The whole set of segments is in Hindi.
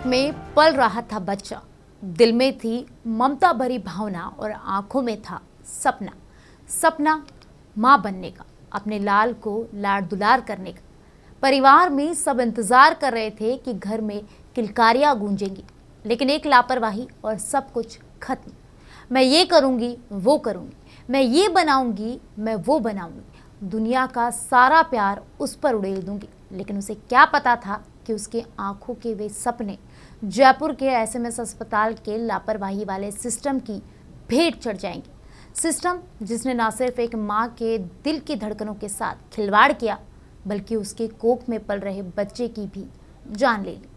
पेट में पल रहा था बच्चा, दिल में थी ममता भरी भावना और आंखों में था सपना। सपना माँ बनने का, अपने लाल को लाड दुलार करने का। परिवार में सब इंतजार कर रहे थे कि घर में किलकारियां गूंजेंगी, लेकिन एक लापरवाही और सब कुछ खत्म। मैं ये करूँगी, वो करूँगी, मैं ये बनाऊँगी, मैं वो बनाऊँगी, दुनिया का सारा प्यार उस पर उड़ेल दूँगी। लेकिन उसे क्या पता था कि उसके आंखों के वे सपने जयपुर के एसएमएस अस्पताल के लापरवाही वाले सिस्टम की भेंट चढ़ जाएंगे। सिस्टम जिसने न सिर्फ एक माँ के दिल की धड़कनों के साथ खिलवाड़ किया, बल्कि उसके कोख में पल रहे बच्चे की भी जान ले ली।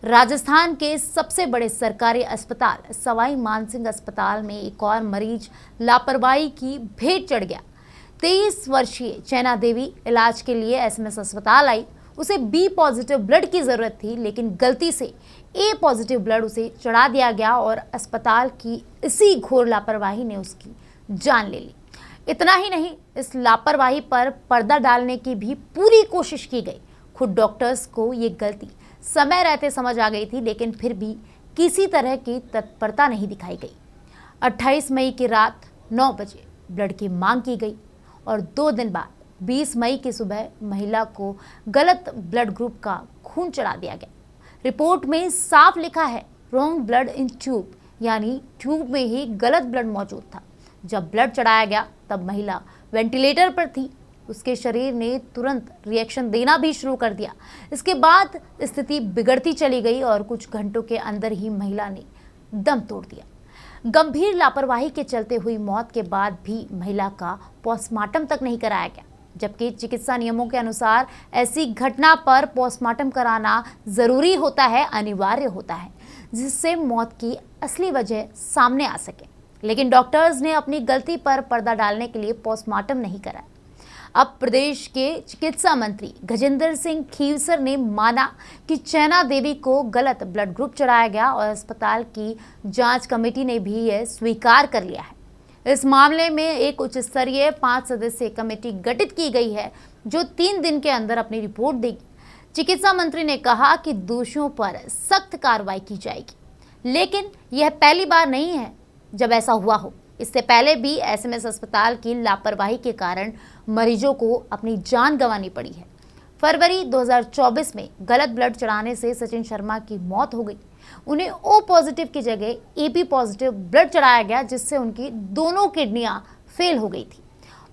राजस्थान के सबसे बड़े सरकारी अस्पताल सवाई मानसिंह अस्पताल में एक और मरीज लापरवाही की भेंट चढ़ गया। 23 वर्षीय चैना देवी इलाज के लिए एसएमएस अस्पताल आई। उसे बी पॉजिटिव ब्लड की जरूरत थी, लेकिन गलती से ए पॉजिटिव ब्लड उसे चढ़ा दिया गया और अस्पताल की इसी घोर लापरवाही ने उसकी जान ले ली। इतना ही नहीं, इस लापरवाही पर पर्दा डालने की भी पूरी कोशिश की गई। खुद डॉक्टर्स को ये गलती समय रहते समझ आ गई थी, लेकिन फिर भी किसी तरह की तत्परता नहीं दिखाई गई। 28 मई की रात 9 बजे ब्लड की मांग की गई और 2 दिन बाद 20 मई की सुबह महिला को गलत ब्लड ग्रुप का खून चढ़ा दिया गया। रिपोर्ट में साफ लिखा है रॉन्ग ब्लड इन ट्यूब, यानी ट्यूब में ही गलत ब्लड मौजूद था। जब ब्लड चढ़ाया गया तब महिला वेंटिलेटर पर थी। उसके शरीर ने तुरंत रिएक्शन देना भी शुरू कर दिया। इसके बाद स्थिति बिगड़ती चली गई और कुछ घंटों के अंदर ही महिला ने दम तोड़ दिया। गंभीर लापरवाही के चलते हुई मौत के बाद भी महिला का पोस्टमार्टम तक नहीं कराया गया, जबकि चिकित्सा नियमों के अनुसार ऐसी घटना पर पोस्टमार्टम कराना जरूरी होता है, अनिवार्य होता है, जिससे मौत की असली वजह सामने आ सके। लेकिन डॉक्टर्स ने अपनी गलती पर पर्दा डालने के लिए पोस्टमार्टम नहीं कराया। अब प्रदेश के चिकित्सा मंत्री गजेंद्र सिंह खीवसर ने माना कि चैना देवी को गलत ब्लड ग्रुप चढ़ाया गया और अस्पताल की जांच कमेटी ने भी यह स्वीकार कर लिया है। इस मामले में एक उच्च स्तरीय 5 सदस्यीय कमेटी गठित की गई है, जो 3 दिन के अंदर अपनी रिपोर्ट देगी। चिकित्सा मंत्री ने कहा कि दोषियों पर सख्त कार्रवाई की जाएगी, लेकिन यह पहली बार नहीं है जब ऐसा हुआ हो। इससे पहले भी एसएमएस अस्पताल की लापरवाही के कारण मरीजों को अपनी जान गंवानी पड़ी है। फरवरी 2024 में गलत ब्लड चढ़ाने से सचिन शर्मा की मौत हो गई। उन्हें ओ पॉजिटिव की जगह एबी पॉजिटिव ब्लड चढ़ाया गया, जिससे उनकी दोनों किडनियां फेल हो गई थी।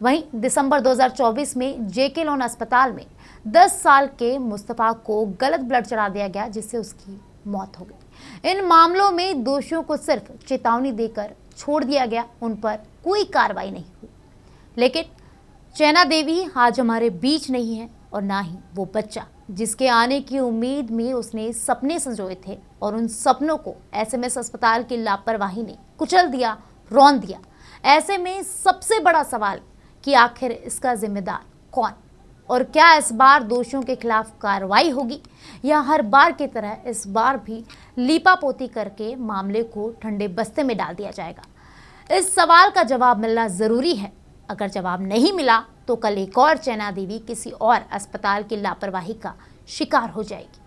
वहीं दिसंबर 2024 में जेके लोन अस्पताल में 10 साल के मुस्तफा को गलत ब्लड चढ़ा दिया गया, जिससे उसकी मौत हो गई। इन मामलों में दोषियों को सिर्फ चेतावनी देकर छोड़ दिया गया, उन पर कोई कार्रवाई नहीं हुई। लेकिन चैना देवी आज हमारे बीच नहीं है, और ना ही वो बच्चा जिसके आने की उम्मीद में उसने सपने संजोए थे, और उन सपनों को एसएमएस अस्पताल की लापरवाही ने कुचल दिया, रौंद दिया। ऐसे में सबसे बड़ा सवाल कि आखिर इसका जिम्मेदार कौन, और क्या इस बार दोषियों के खिलाफ कार्रवाई होगी, या हर बार की तरह इस बार भी लीपापोती करके मामले को ठंडे बस्ते में डाल दिया जाएगा। इस सवाल का जवाब मिलना जरूरी है। अगर जवाब नहीं मिला तो कल एक और चैना देवी किसी और अस्पताल की लापरवाही का शिकार हो जाएगी।